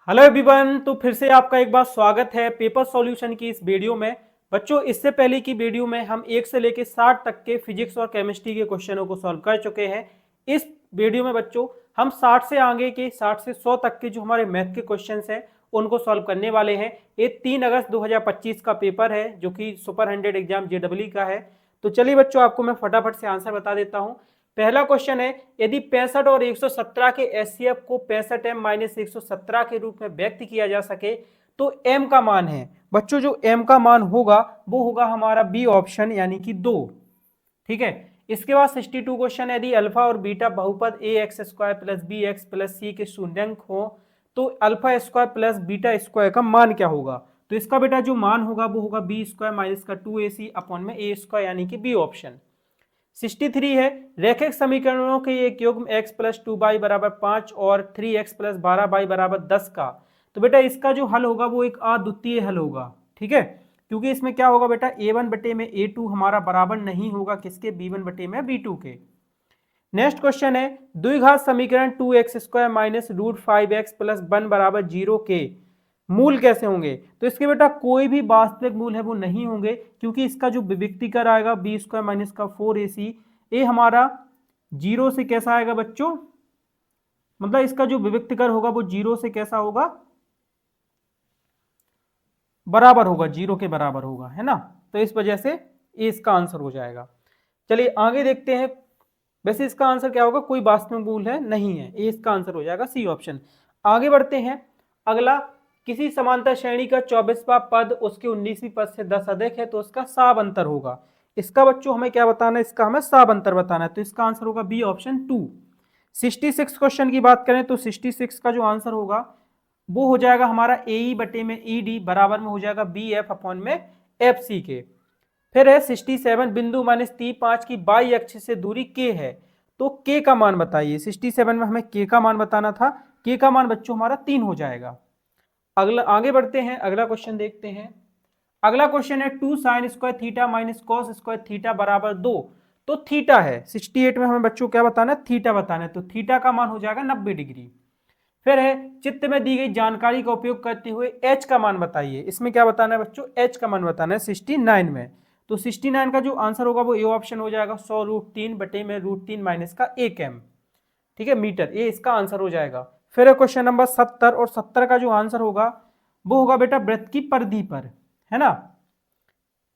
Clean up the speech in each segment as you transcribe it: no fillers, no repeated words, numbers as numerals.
Hello everyone, तो फिर से आपका एक बार स्वागत है पेपर सॉल्यूशन की इस वीडियो में। बच्चों, इससे पहले की वीडियो में हम 1 से लेकर 60 तक के फिजिक्स और केमिस्ट्री के क्वेश्चनों को सॉल्व कर चुके हैं। इस वीडियो में बच्चों हम 60 से आगे के 60 से 100 तक के जो हमारे मैथ के क्वेश्चंस हैं उनको सॉल्व करने वाले हैं। ये 3 अगस्त 2025 का पेपर है जो कि सुपर 100 एग्जाम JEE का है। तो चलिए बच्चों, आपको मैं फटाफट से आंसर बता देता हूँ। पहला क्वेश्चन है, यदि 65 और 117 के एचसीएफ को 65m माइनस 117 के रूप में व्यक्त किया जा सके तो m का मान है। बच्चों, जो m का मान होगा वो होगा हमारा बी ऑप्शन यानी कि 2। ठीक है। इसके बाद 62 क्वेश्चन, यदि अल्फा और बीटा बहुपद A X square plus B X plus C के शून्यंक हो तो alpha square plus beta square का मान क्या होगा। तो इसका बेटा जो मान होगा वो होगा बी स्क्वायर माइनस का 2ac अपॉन में ए स्क्वायर यानी कि बी ऑप्शन। 63 है, रैखिक समीकरणों के एक युग्म x प्लस 2y बराबर 5 और 3x प्लस 12y बराबर 10 का। तो बेटा इसका जो हल होगा वो एक अद्वितीय हल होगा। ठीक है, क्योंकि इसमें क्या होगा बेटा, a1 बटे में a2 हमारा बराबर नहीं होगा किसके, b1 बटे में b2 के। नेक्स्ट क्वेश्चन है, द्विघात समीकरण 2x square minus root 5x plus 1 बराबर 0 के मूल कैसे होंगे। तो इसके बेटा कोई भी वास्तविक मूल है वो नहीं होंगे, क्योंकि इसका जो विविक्तिकर आएगा बी स्क्वायर माइनस का 4ac, ये हमारा 0 से कैसा आएगा बच्चों, मतलब इसका जो विविक्तिकर होगा वो 0 से कैसा होगा, बराबर होगा, 0 के बराबर होगा, है ना। तो इस वजह से ये इसका आंसर हो जाएगा। चलिए आगे देखते हैं। वैसे इसका आंसर क्या होगा, कोई वास्तविक मूल है नहीं है, ये इसका आंसर हो जाएगा सी ऑप्शन। आगे बढ़ते हैं। अगला, किसी समांतर श्रेणी का 24वां पद उसके 19वीं पद से 10 अधिक है तो उसका साब अंतर होगा। इसका बच्चों हमें क्या बताना है, इसका हमें साब अंतर बताना है, तो इसका आंसर होगा बी ऑप्शन 2। 66 क्वेश्चन की बात करें तो 66 का जो आंसर होगा वो हो जाएगा हमारा ए बटे में ई डी बराबर में हो जाएगा बी एफ अपॉन में एफ सी के। फिर है 67, बिंदु माइनस T5 की बाई अक्ष से दूरी k है तो k का मान बताइए। 67 में हमें k का मान बताना था, k का मान बच्चों हमारा 3 हो जाएगा। अगला आगे बढ़ते हैं, अगला क्वेश्चन देखते हैं। अगला क्वेश्चन है 2 sine square theta minus cos square theta बराबर 2। तो थीटा है 68 में हमें बच्चों क्या बताना है, थीटा बताना है, तो थीटा का मान हो जाएगा 90 डिग्री। फिर है, चित्र में दी गई जानकारी का उपयोग करते हुए h का मान बताइए। इसमें क्या बताना है बच्चों, h का मान बताना है 69 में। तो 69 का जो आंसर होगा वो ए ऑप्शन हो जाएगा 100 रूट 3 बटे में रूट 3 माइनस का 1 m। ठीक है, मीटर, ये इसका आंसर हो जाएगा। फिर है क्वेश्चन नंबर 70, और 70 का जो आंसर होगा वो होगा बेटा वृत्त की परिधि पर, है ना।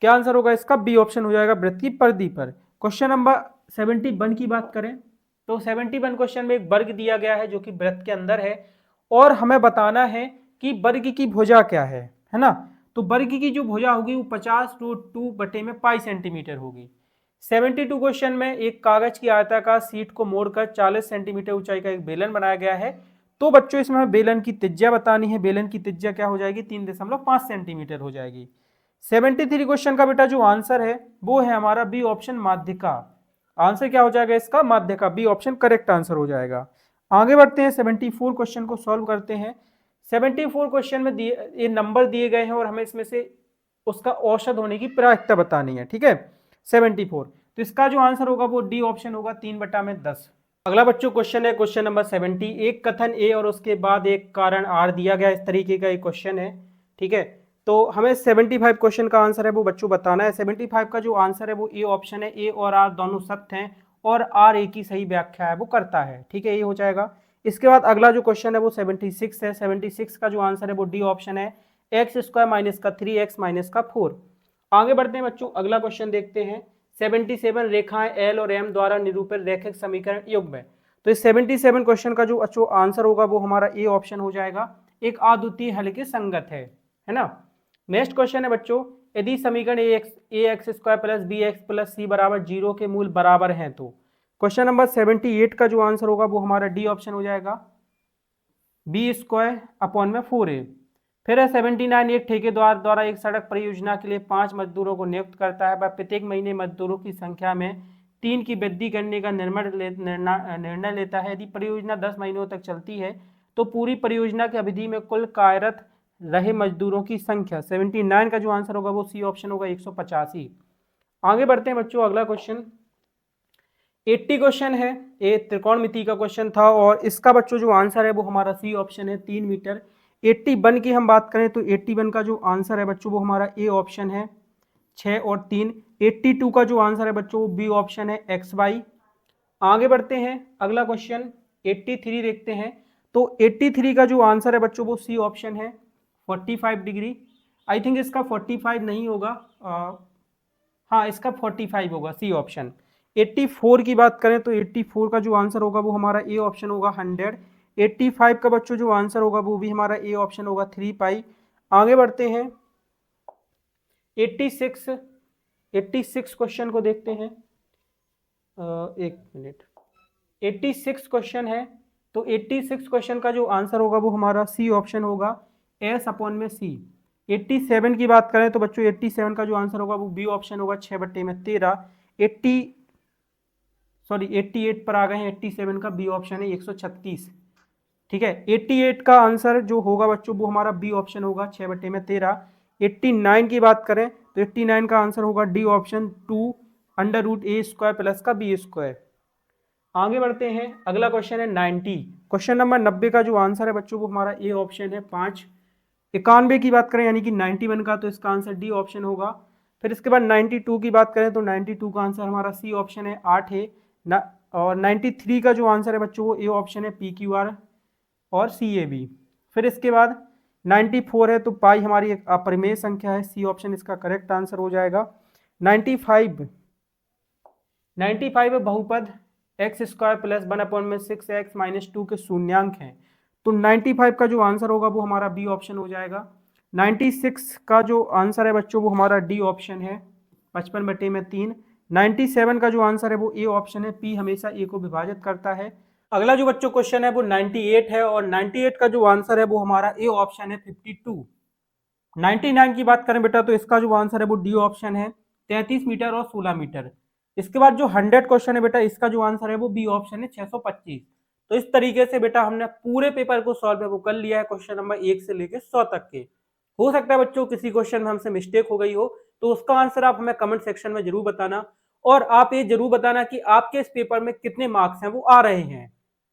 क्या आंसर होगा इसका, बी ऑप्शन हो जाएगा वृत्त की परिधि पर। क्वेश्चन नंबर 71 की बात करें तो 71 क्वेश्चन में एक वर्ग दिया गया है जो कि वृत्त के अंदर है और हमें बताना है कि वर्ग की भुजा क्या है ना। तो वर्ग की जो भुजा होगी वो 50 रूट 2 बटे में पाई सेंटीमीटर होगी। 72 क्वेश्चन में एक कागज की आयताकार सीट को मोड़कर 40 सेंटीमीटर ऊंचाई का एक बेलन बनाया गया है। तो बच्चों इसमें हमें बेलन की त्रिज्या बतानी है। बेलन की त्रिज्या क्या हो जाएगी, 3.5 सेंटीमीटर हो जाएगी। 73 क्वेश्चन का बेटा जो आंसर है वो है हमारा बी ऑप्शन माध्यिका। आंसर क्या हो जाएगा इसका, माध्यिका, बी ऑप्शन करेक्ट आंसर हो जाएगा। आगे बढ़ते हैं, 74 क्वेश्चन को सॉल्व करते हैं। 74 क्वेश्चन में दिए ये नंबर दिए गए हैं और हमें इसमें से उसका औसत होने की प्रायिकता बतानी है। ठीक है, 74, तो इसका जो आंसर होगा वो डी ऑप्शन होगा 3/10। अगला बच्चों क्वेश्चन है क्वेश्चन नंबर 70। एक कथन ए और उसके बाद एक कारण आर दिया गया, इस तरीके का एक क्वेश्चन है। ठीक है, तो हमें 75 क्वेश्चन का आंसर है वो बच्चों बताना है। 75 का जो आंसर है वो ए ऑप्शन है, ए और आर दोनों सत्य हैं और आर ए की सही व्याख्या है वो करता है। ठीक है, ये हो जाएगा। इसके बाद अगला जो क्वेश्चन है वो 76 है। 76 का जो आंसर है वो डी ऑप्शन है, एक्स स्क्वायर माइनस का 3x माइनस का 4। आगे बढ़ते हैं बच्चों, अगला क्वेश्चन देखते हैं। 77 रेखाएं एल और एम द्वारा निरूपित रैखिक समीकरण युग्म है। तो इस 77 क्वेश्चन का जो आंसर होगा वो हमारा ए ऑप्शन हो जाएगा, एक अद्वितीय हल के संगत है ना। नेक्स्ट क्वेश्चन है बच्चों, यदि समीकरण A X square plus B X plus C बराबर 0 के मूल बराबर हैं तो क्वेश्चन नंबर 78 का जो आंसर होगा वो हमारा डी ऑप्शन हो जाएगा, बी स्क्वायर अपॉन में 4a। फिर है 79, एक ठेकेदार द्वारा एक सड़क परियोजना के लिए 5 मजदूरों को नियुक्त करता है। वह प्रत्येक महीने मजदूरों की संख्या में 3 की वृद्धि करने का निर्णय लेता है। यदि परियोजना 10 महीनों तक चलती है तो पूरी परियोजना की अवधि में कुल कार्यरत रहे मजदूरों की संख्या। 79 का जो आंसर होगा वो सी ऑप्शन होगा 185। आगे बढ़ते हैं बच्चों, अगला क्वेश्चन 80 क्वेश्चन है, ये त्रिकोणमिति का क्वेश्चन था और इसका बच्चों जो आंसर है वो हमारा सी ऑप्शन है, 3 मीटर। 81 की हम बात करें तो 81 का जो आंसर है बच्चों वो हमारा ए ऑप्शन है 6 और 3। 82 का जो आंसर है बच्चों वो बी ऑप्शन है एक्स वाई। आगे बढ़ते हैं अगला क्वेश्चन 83 देखते हैं। तो 83 का जो आंसर है बच्चों वो सी ऑप्शन है 45 डिग्री। आई थिंक इसका 45 नहीं होगा, हाँ इसका 45 होगा, सी ऑप्शन। 84 की बात करें तो 84 का जो आंसर होगा वो हमारा ए ऑप्शन होगा 100। 85 का बच्चों जो आंसर होगा वो भी हमारा ए ऑप्शन होगा 3 पाई। आगे बढ़ते हैं 86 क्वेश्चन को देखते हैं। एक मिनट, 86 क्वेश्चन है। तो 86 क्वेश्चन का जो आंसर होगा वो हमारा सी ऑप्शन होगा एस अपॉन में सी। 87 की बात करें तो बच्चों 87 का जो आंसर होगा वो बी ऑप्शन होगा 6/13। 88 पर आ गए हैं, 87 का बी ऑप्शन है 136। ठीक है, 88 का आंसर जो होगा बच्चों वो हमारा बी ऑप्शन होगा 6/13। 89 की बात करें तो 89 का आंसर होगा डी ऑप्शन 2√a² प्लस का b²। आगे बढ़ते हैं अगला क्वेश्चन है 90। क्वेश्चन नंबर 90 का जो आंसर है बच्चों वो हमारा ए ऑप्शन है 5। 91 की बात करें यानी कि 91 का, तो इसका आंसर डी ऑप्शन होगा। फिर इसके बाद 92 की बात करें तो 92 का आंसर हमारा सी ऑप्शन है 8 है ना। और 93 का जो आंसर है बच्चों वो ए ऑप्शन है PQR और CAB। फिर इसके बाद 94 है तो पाई हमारी एक अपरिमेय संख्या है, सी ऑप्शन इसका करेक्ट आंसर हो जाएगा। 95 है बहुपद x² प्लस 1/6x-2 के शून्यांक हैं। तो 95 का जो आंसर होगा वो हमारा बी ऑप्शन हो जाएगा। 96 का जो आंसर है बच्चों वो हमारा डी ऑप्शन है 55/3। 97 का जो आंसर है वो ए ऑप्शन है, पी हमेशा ए को विभाजित करता है। अगला जो बच्चों क्वेश्चन है वो 98 है और 98 का जो आंसर है वो हमारा ए ऑप्शन है 52। 99 की बात करें बेटा तो इसका जो आंसर है वो डी ऑप्शन है 33 मीटर और 16 मीटर। इसके बाद जो 100 क्वेश्चन है बेटा इसका जो आंसर है वो बी ऑप्शन है 625। तो इस तरीके से बेटा हमने पूरे पेपर को सॉल्व कर लिया है, क्वेश्चन नंबर 1 से लेकर 100 तक के। हो सकता है बच्चों किसी क्वेश्चन में हमसे मिस्टेक हो गई हो तो उसका आंसर आप हमें कमेंट सेक्शन में जरूर बताना, और आप ये जरूर बताना कि आपके इस पेपर में कितने मार्क्स हैं वो आ रहे हैं।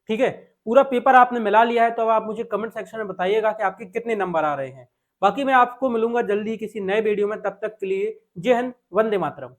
ठीक है, पूरा पेपर आपने मिला लिया है तो अब आप मुझे कमेंट सेक्शन में बताइएगा कि आपके कितने नंबर आ रहे हैं। बाकी मैं आपको मिलूंगा जल्दी किसी नए वीडियो में, तब तक के लिए जय हिंद, वंदे मातरम।